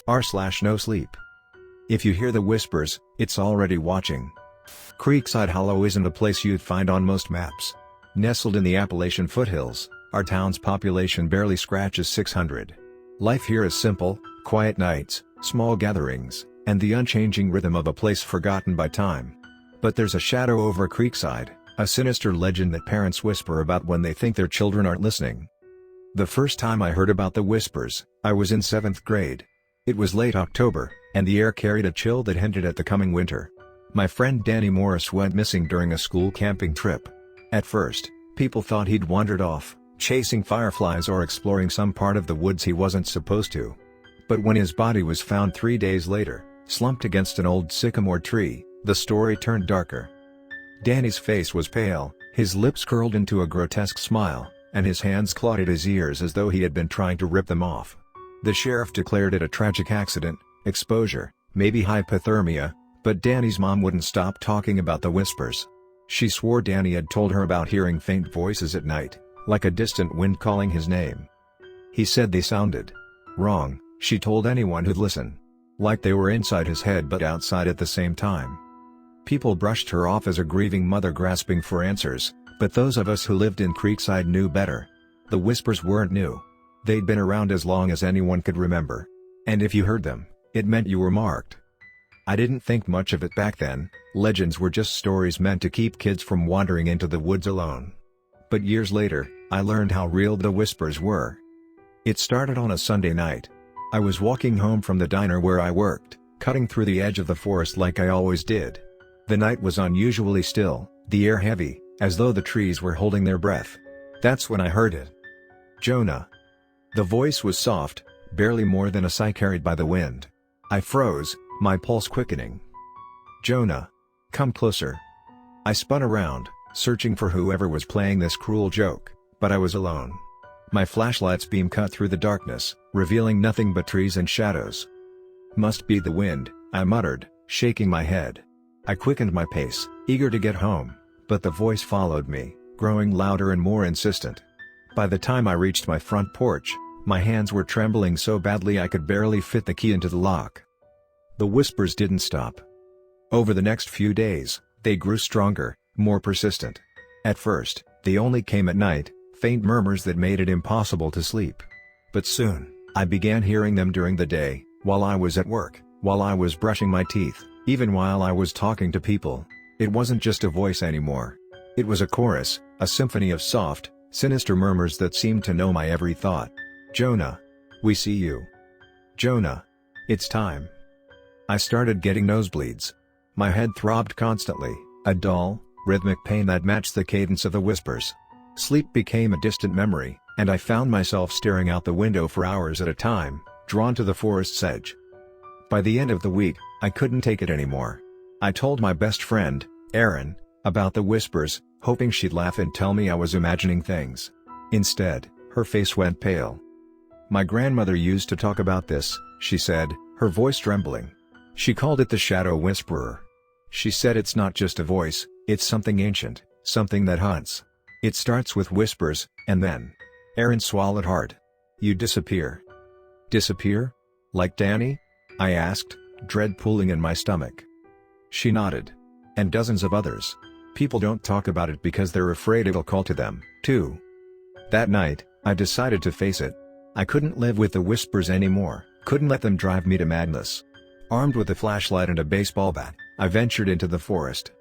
r/NoSleep. If you hear the whispers, it's already watching. Creekside Hollow isn't a place you'd find on most maps. Nestled in the Appalachian foothills, our town's population barely scratches 600. Life here is simple: quiet nights, small gatherings, and the unchanging rhythm of a place forgotten by time. But there's a shadow over Creekside, a sinister legend that parents whisper about when they think their children aren't listening. The first time I heard about the whispers, I was in 7th grade. It was late October, and the air carried a chill that hinted at the coming winter. My friend Danny Morris went missing during a school camping trip. At first, people thought he'd wandered off, chasing fireflies or exploring some part of the woods he wasn't supposed to. But when his body was found 3 days later, slumped against an old sycamore tree, the story turned darker. Danny's face was pale, his lips curled into a grotesque smile, and his hands clawed at his ears as though he had been trying to rip them off. The sheriff declared it a tragic accident, exposure, maybe hypothermia, but Danny's mom wouldn't stop talking about the whispers. She swore Danny had told her about hearing faint voices at night, like a distant wind calling his name. He said they sounded wrong, she told anyone who'd listen. Like they were inside his head but outside at the same time. People brushed her off as a grieving mother grasping for answers, but those of us who lived in Creekside knew better. The whispers weren't new. They'd been around as long as anyone could remember. And if you heard them, it meant you were marked. I didn't think much of it back then. Legends were just stories meant to keep kids from wandering into the woods alone. But years later, I learned how real the whispers were. It started on a Sunday night. I was walking home from the diner where I worked, cutting through the edge of the forest like I always did. The night was unusually still, the air heavy, as though the trees were holding their breath. That's when I heard it. Jonah. The voice was soft, barely more than a sigh carried by the wind. I froze, my pulse quickening. Jonah. Come closer. I spun around, searching for whoever was playing this cruel joke, but I was alone. My flashlight's beam cut through the darkness, revealing nothing but trees and shadows. Must be the wind, I muttered, shaking my head. I quickened my pace, eager to get home, but the voice followed me, growing louder and more insistent. By the time I reached my front porch, my hands were trembling so badly I could barely fit the key into the lock. The whispers didn't stop. Over the next few days, they grew stronger, more persistent. At first, they only came at night, faint murmurs that made it impossible to sleep. But soon, I began hearing them during the day, while I was at work, while I was brushing my teeth, even while I was talking to people. It wasn't just a voice anymore. It was a chorus, a symphony of soft, sinister murmurs that seemed to know my every thought. Jonah. We see you. Jonah. It's time. I started getting nosebleeds. My head throbbed constantly, a dull, rhythmic pain that matched the cadence of the whispers. Sleep became a distant memory, and I found myself staring out the window for hours at a time, drawn to the forest's edge. By the end of the week, I couldn't take it anymore. I told my best friend, Erin, about the whispers, hoping she'd laugh and tell me I was imagining things. Instead, her face went pale. My grandmother used to talk about this, she said, her voice trembling. She called it the shadow whisperer. She said it's not just a voice, it's something ancient, something that hunts. It starts with whispers, and then. Erin swallowed hard. You disappear. Disappear? Like Danny? I asked, dread pooling in my stomach. She nodded. And dozens of others. People don't talk about it because they're afraid it'll call to them, too. That night, I decided to face it. I couldn't live with the whispers anymore, couldn't let them drive me to madness. Armed with a flashlight and a baseball bat, I ventured into the forest.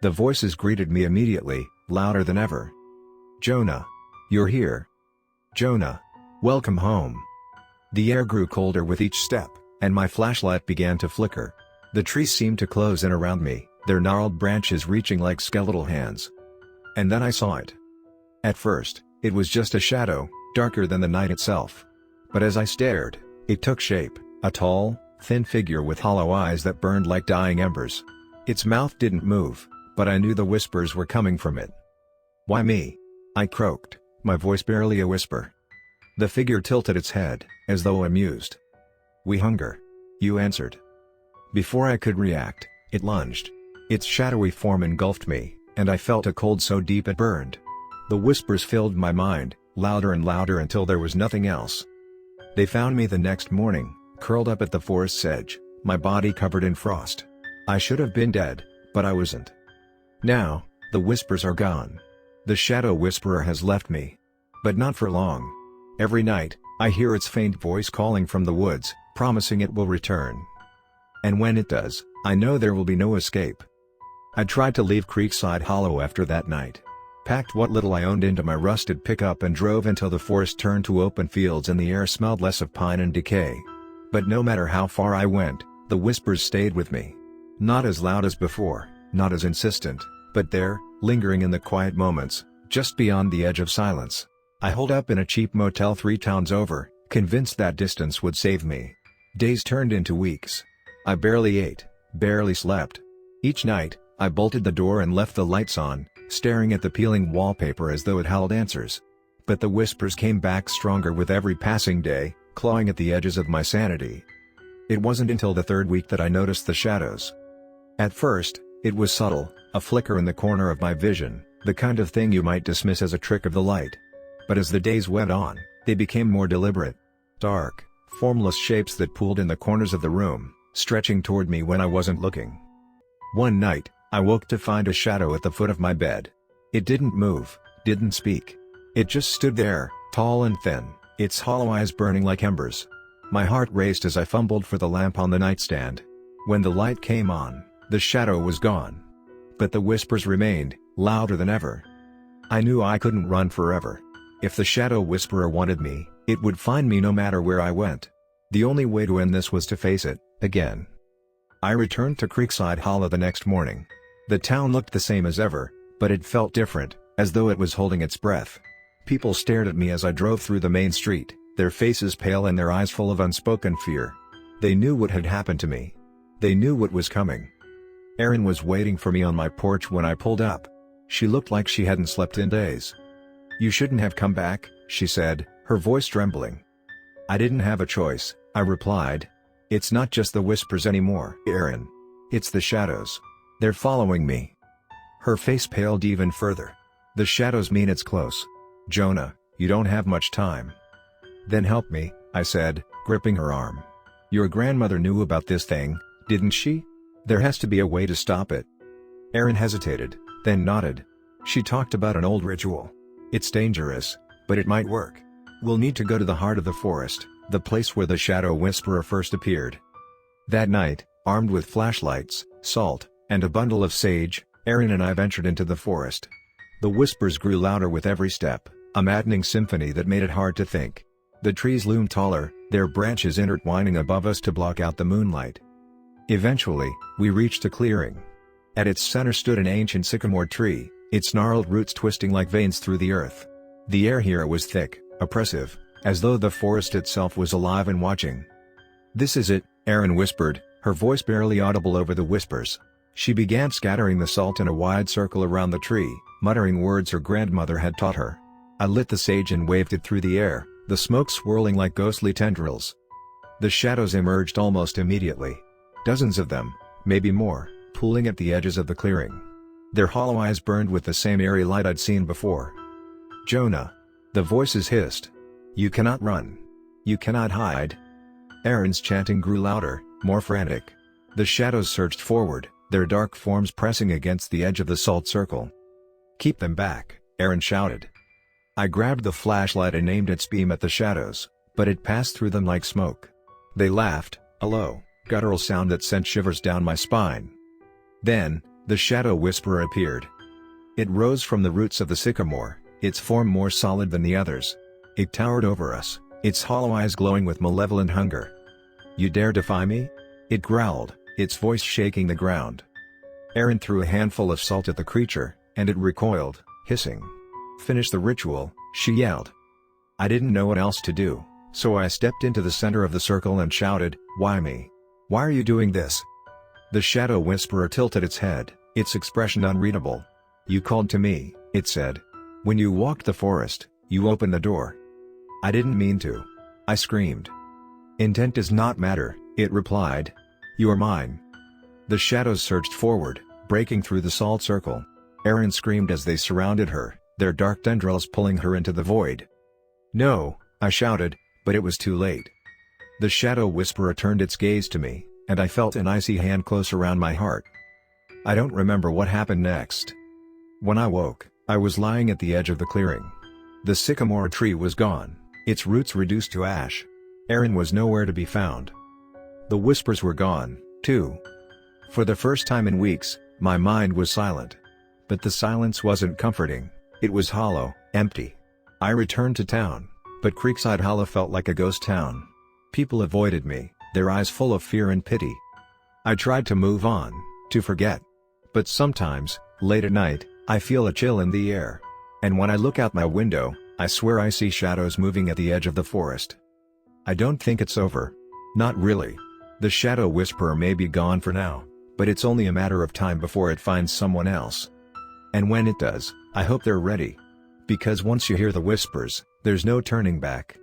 The voices greeted me immediately, louder than ever. Jonah. You're here. Jonah. Welcome home. The air grew colder with each step, and my flashlight began to flicker. The trees seemed to close in around me, their gnarled branches reaching like skeletal hands. And then I saw it. At first, it was just a shadow, darker than the night itself. But as I stared, it took shape, a tall, thin figure with hollow eyes that burned like dying embers. Its mouth didn't move, but I knew the whispers were coming from it. Why me? I croaked, my voice barely a whisper. The figure tilted its head, as though amused. We hunger. You answered. Before I could react, it lunged. Its shadowy form engulfed me, and I felt a cold so deep it burned. The whispers filled my mind, louder and louder until there was nothing else. They found me the next morning, curled up at the forest's edge, my body covered in frost. I should have been dead, but I wasn't. Now, the whispers are gone. The shadow whisperer has left me. But not for long. Every night, I hear its faint voice calling from the woods, promising it will return. And when it does, I know there will be no escape. I tried to leave Creekside Hollow after that night. Packed what little I owned into my rusted pickup and drove until the forest turned to open fields and the air smelled less of pine and decay. But no matter how far I went, the whispers stayed with me. Not as loud as before, not as insistent, but there, lingering in the quiet moments, just beyond the edge of silence. I holed up in a cheap motel 3 towns over, convinced that distance would save me. Days turned into weeks. I barely ate, barely slept. Each night, I bolted the door and left the lights on, staring at the peeling wallpaper as though it held answers. But the whispers came back stronger with every passing day, clawing at the edges of my sanity. It wasn't until the 3rd week that I noticed the shadows. At first, it was subtle, a flicker in the corner of my vision, the kind of thing you might dismiss as a trick of the light. But as the days went on, they became more deliberate. Dark, formless shapes that pooled in the corners of the room, stretching toward me when I wasn't looking. One night, I woke to find a shadow at the foot of my bed. It didn't move, didn't speak. It just stood there, tall and thin, its hollow eyes burning like embers. My heart raced as I fumbled for the lamp on the nightstand. When the light came on, the shadow was gone. But the whispers remained, louder than ever. I knew I couldn't run forever. If the shadow whisperer wanted me, it would find me no matter where I went. The only way to end this was to face it, again. I returned to Creekside Hollow the next morning. The town looked the same as ever, but it felt different, as though it was holding its breath. People stared at me as I drove through the main street, their faces pale and their eyes full of unspoken fear. They knew what had happened to me. They knew what was coming. Erin was waiting for me on my porch when I pulled up. She looked like she hadn't slept in days. "You shouldn't have come back," she said, her voice trembling. "I didn't have a choice," I replied. "It's not just the whispers anymore, Erin. It's the shadows. They're following me." Her face paled even further. "The shadows mean it's close. Jonah, you don't have much time." "Then help me," I said, gripping her arm. "Your grandmother knew about this thing, didn't she? There has to be a way to stop it." Erin hesitated, then nodded. She talked about an old ritual. "It's dangerous, but it might work. We'll need to go to the heart of the forest, the place where the shadow whisperer first appeared." That night, armed with flashlights, salt, and a bundle of sage, Erin and I ventured into the forest. The whispers grew louder with every step, a maddening symphony that made it hard to think. The trees loomed taller, their branches intertwining above us to block out the moonlight. Eventually, we reached a clearing. At its center stood an ancient sycamore tree, its gnarled roots twisting like veins through the earth. The air here was thick, oppressive, as though the forest itself was alive and watching. "This is it," Erin whispered, her voice barely audible over the whispers. She began scattering the salt in a wide circle around the tree, muttering words her grandmother had taught her. I lit the sage and waved it through the air, the smoke swirling like ghostly tendrils. The shadows emerged almost immediately. Dozens of them, maybe more, pooling at the edges of the clearing. Their hollow eyes burned with the same eerie light I'd seen before. "Jonah," the voices hissed. "You cannot run. You cannot hide." Erin's chanting grew louder, more frantic. The shadows surged forward, their dark forms pressing against the edge of the salt circle. "Keep them back," Erin shouted. I grabbed the flashlight and aimed its beam at the shadows, but it passed through them like smoke. They laughed, a low, guttural sound that sent shivers down my spine. Then, the shadow whisperer appeared. It rose from the roots of the sycamore, its form more solid than the others. It towered over us, its hollow eyes glowing with malevolent hunger. "You dare defy me?" it growled, its voice shaking the ground. Erin threw a handful of salt at the creature, and it recoiled, hissing. "Finish the ritual," she yelled. I didn't know what else to do, so I stepped into the center of the circle and shouted, "Why me? Why are you doing this?" The shadow whisperer tilted its head, its expression unreadable. "You called to me," it said. "When you walked the forest, you opened the door." "I didn't mean to," I screamed. "Intent does not matter," it replied. "You are mine." The shadows surged forward, breaking through the salt circle. Erin screamed as they surrounded her, their dark tendrils pulling her into the void. "No," I shouted, but it was too late. The shadow whisperer turned its gaze to me, and I felt an icy hand close around my heart. I don't remember what happened next. When I woke, I was lying at the edge of the clearing. The sycamore tree was gone, its roots reduced to ash. Aaron was nowhere to be found. The whispers were gone, too. For the first time in weeks, my mind was silent. But the silence wasn't comforting, it was hollow, empty. I returned to town, but Creekside Hollow felt like a ghost town. People avoided me, their eyes full of fear and pity. I tried to move on, to forget. But sometimes, late at night, I feel a chill in the air. And when I look out my window, I swear I see shadows moving at the edge of the forest. I don't think it's over. Not really. The shadow whisperer may be gone for now, but it's only a matter of time before it finds someone else. And when it does, I hope they're ready. Because once you hear the whispers, there's no turning back.